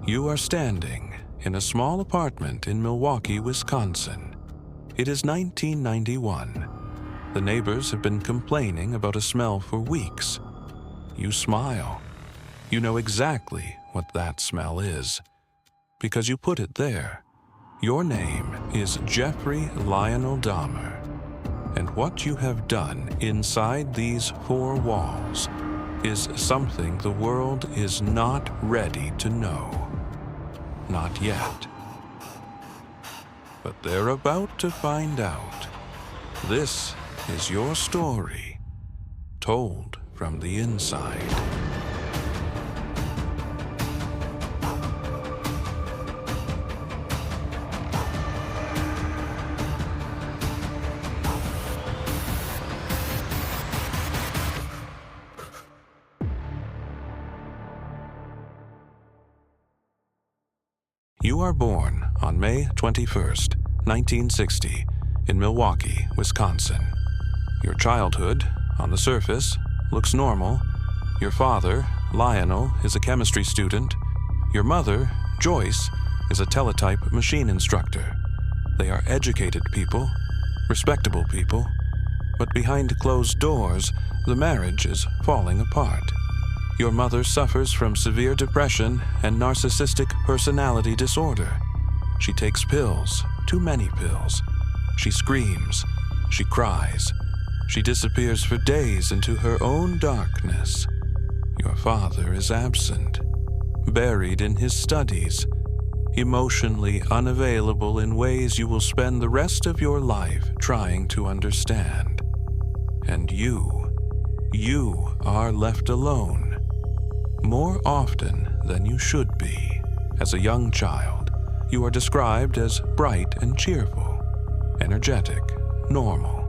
You are standing in a small apartment in Milwaukee, Wisconsin. It is 1991. The neighbors have been complaining about a smell for weeks. You smile. You know exactly what that smell is, because you put it there. Your name is Jeffrey Lionel Dahmer, and what you have done inside these four walls is something the world is not ready to know. Not yet. But they're about to find out. This is your story, told from the inside. You are born on May 21st, 1960, in Milwaukee, Wisconsin. Your childhood, on the surface, looks normal. Your father, Lionel, is a chemistry student. Your mother, Joyce, is a teletype machine instructor. They are educated people, respectable people, but behind closed doors, the marriage is falling apart. Your mother suffers from severe depression and narcissistic personality disorder. She takes pills, too many pills. She screams. She cries. She disappears for days into her own darkness. Your father is absent, buried in his studies, emotionally unavailable in ways you will spend the rest of your life trying to understand. And you are left alone. More often than you should be. As a young child, you are described as bright and cheerful, energetic, normal.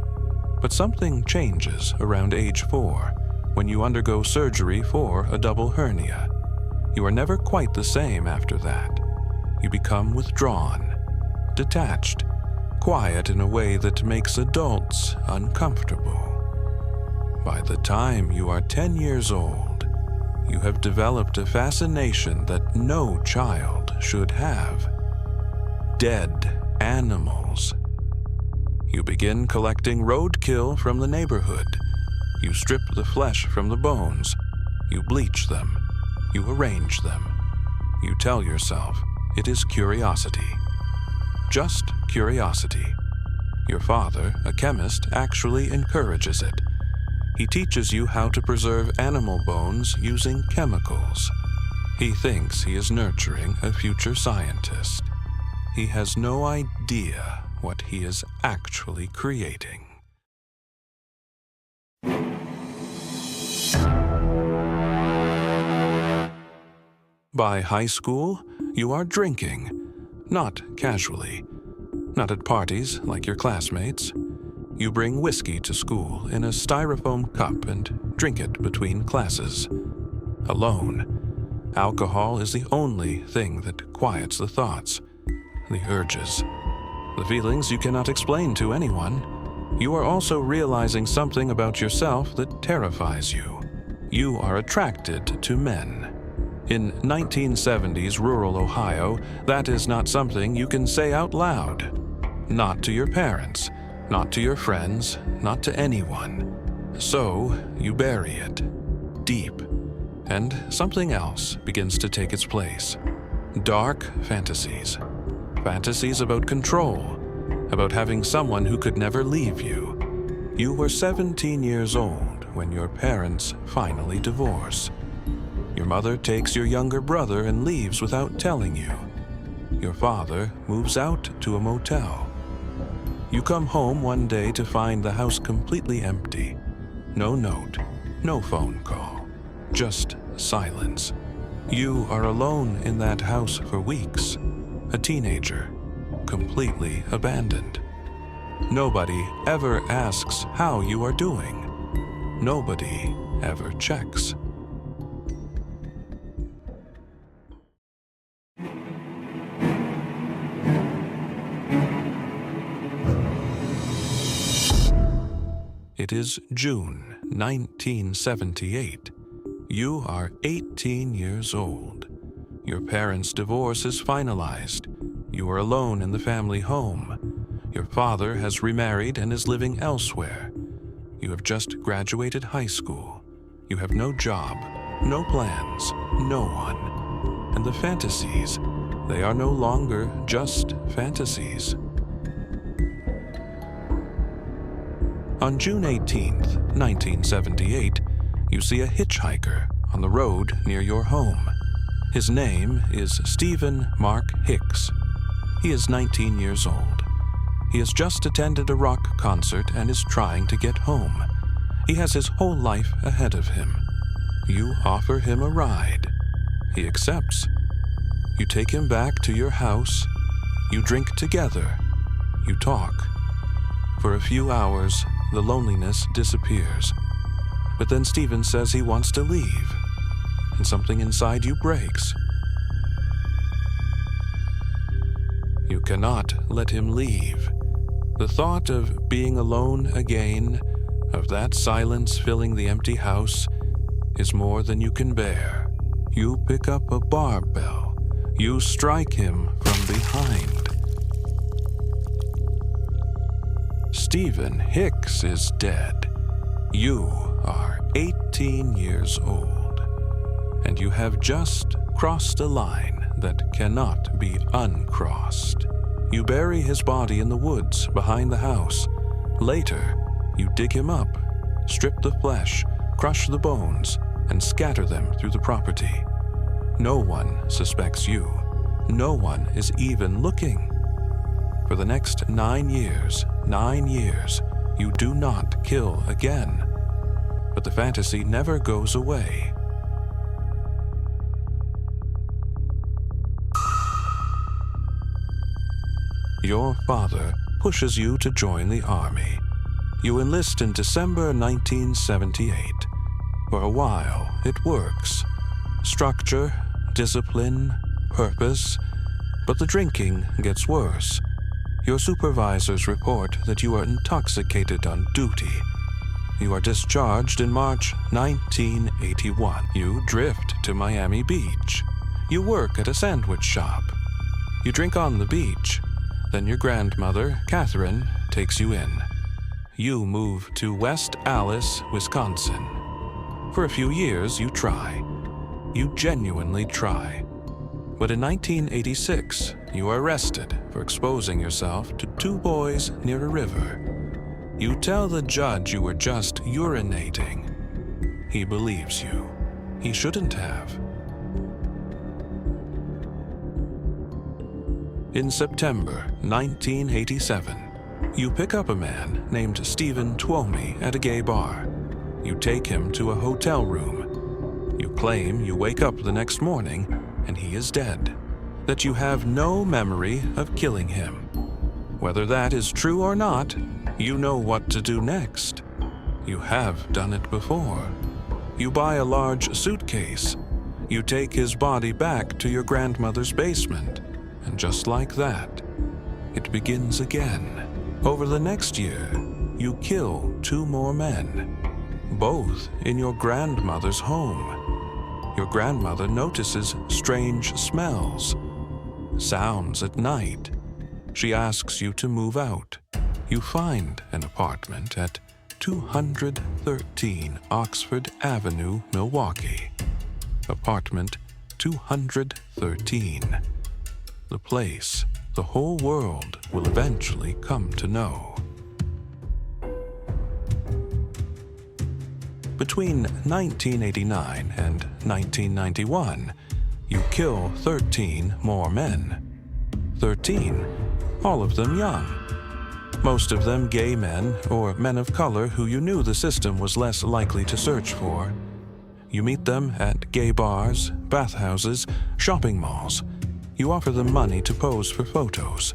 But something changes around age 4 when you undergo surgery for a double hernia. You are never quite the same after that. You become withdrawn, detached, quiet in a way that makes adults uncomfortable. By the time you are 10 years old, you have developed a fascination that no child should have. Dead animals. You begin collecting roadkill from the neighborhood. You strip the flesh from the bones. You bleach them. You arrange them. You tell yourself it is curiosity. Just curiosity. Your father, a chemist, actually encourages it. He teaches you how to preserve animal bones using chemicals. He thinks he is nurturing a future scientist. He has no idea what he is actually creating. By high school, you are drinking, not casually, not at parties like your classmates. You bring whiskey to school in a styrofoam cup and drink it between classes. Alone, alcohol is the only thing that quiets the thoughts, the urges, the feelings you cannot explain to anyone. You are also realizing something about yourself that terrifies you. You are attracted to men. In 1970s rural Ohio, that is not something you can say out loud. Not to your parents. Not to your friends, not to anyone. So you bury it, deep, and something else begins to take its place. Dark fantasies. Fantasies about control, about having someone who could never leave you. You were 17 years old when your parents finally divorce. Your mother takes your younger brother and leaves without telling you. Your father moves out to a motel. You come home one day to find the house completely empty. No note, no phone call, just silence. You are alone in that house for weeks, a teenager, completely abandoned. Nobody ever asks how you are doing. Nobody ever checks. It is June 1978. You are 18 years old. Your parents' divorce is finalized. You are alone in the family home. Your father has remarried and is living elsewhere. You have just graduated high school. You have no job, no plans, no one. And the fantasies, they are no longer just fantasies. On June 18th, 1978, you see a hitchhiker on the road near your home. His name is Stephen Mark Hicks. He is 19 years old. He has just attended a rock concert and is trying to get home. He has his whole life ahead of him. You offer him a ride. He accepts. You take him back to your house. You drink together. You talk. For a few hours, the loneliness disappears. But then Stephen says he wants to leave, and something inside you breaks. You cannot let him leave. The thought of being alone again, of that silence filling the empty house, is more than you can bear. You pick up a barbell. You strike him from behind. Stephen Hicks is dead. You are 18 years old, and you have just crossed a line that cannot be uncrossed. You bury his body in the woods behind the house. Later, you dig him up, strip the flesh, crush the bones, and scatter them through the property. No one suspects you. No one is even looking. For the next 9 years, you do not kill again. But the fantasy never goes away. Your father pushes you to join the army. You enlist in December 1978. For a while, it works. Structure, discipline, purpose. But the drinking gets worse. Your supervisors report that you are intoxicated on duty. You are discharged in March 1981. You drift to Miami Beach. You work at a sandwich shop. You drink on the beach. Then your grandmother, Catherine, takes you in. You move to West Allis, Wisconsin. For a few years, you try. You genuinely try. But in 1986, you are arrested for exposing yourself to 2 boys near a river. You tell the judge you were just urinating. He believes you. He shouldn't have. In September 1987, you pick up a man named Stephen Twomey at a gay bar. You take him to a hotel room. You claim you wake up the next morning and he is dead, that you have no memory of killing him. Whether that is true or not, you know what to do next. You have done it before. You buy a large suitcase. You take his body back to your grandmother's basement, and just like that, it begins again. Over the next year, you kill 2 more men, both in your grandmother's home. Your grandmother notices strange smells, sounds at night. She asks you to move out. You find an apartment at 213 Oxford Avenue, Milwaukee. Apartment 213. The place the whole world will eventually come to know. Between 1989 and 1991, you kill 13 more men. 13, all of them young. Most of them gay men or men of color who you knew the system was less likely to search for. You meet them at gay bars, bathhouses, shopping malls. You offer them money to pose for photos.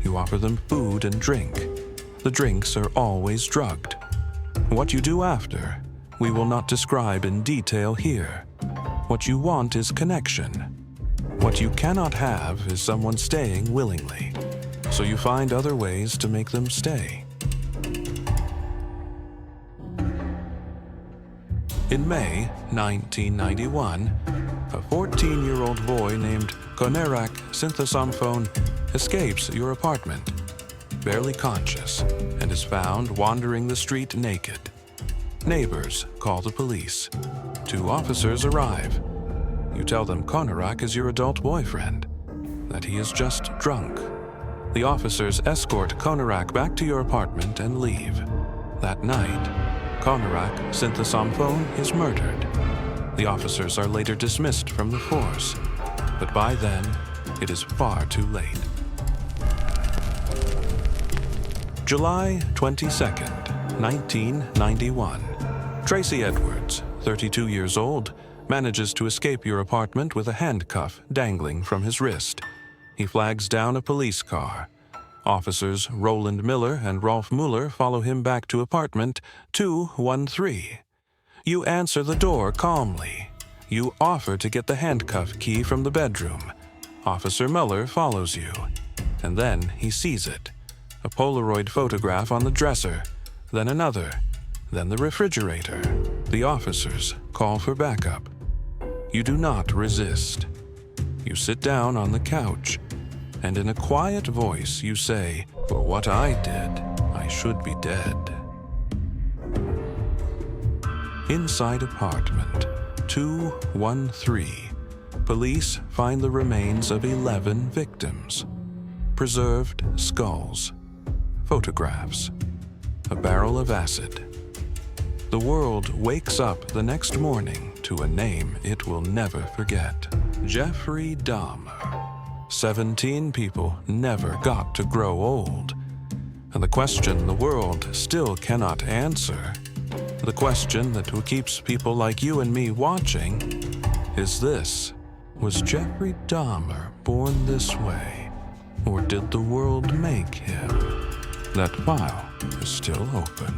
You offer them food and drink. The drinks are always drugged. What you do after, we will not describe in detail here. What you want is connection. What you cannot have is someone staying willingly. So you find other ways to make them stay. In May 1991, a 14-year-old boy named Konerak Synthesomphone escapes your apartment, barely conscious, and is found wandering the street naked. Neighbors call the police. 2 officers arrive. You tell them Konerak is your adult boyfriend, that he is just drunk. The officers escort Konerak back to your apartment and leave. That night, Konerak Synthesomphone is murdered. The officers are later dismissed from the force, but by then, it is far too late. July 22nd, 1991. Tracy Edwards, 32 years old, manages to escape your apartment with a handcuff dangling from his wrist. He flags down a police car. Officers Roland Miller and Rolf Mueller follow him back to apartment 213. You answer the door calmly. You offer to get the handcuff key from the bedroom. Officer Mueller follows you, and then he sees it. A Polaroid photograph on the dresser, then another, then the refrigerator. The officers call for backup. You do not resist. You sit down on the couch, and in a quiet voice you say, "For what I did, I should be dead." Inside apartment 213, police find the remains of 11 victims. Preserved skulls, photographs, a barrel of acid. The world wakes up the next morning to a name it will never forget. Jeffrey Dahmer. 17 people never got to grow old. And the question the world still cannot answer, the question that keeps people like you and me watching, is this: was Jeffrey Dahmer born this way, or did the world make him? That file is still open.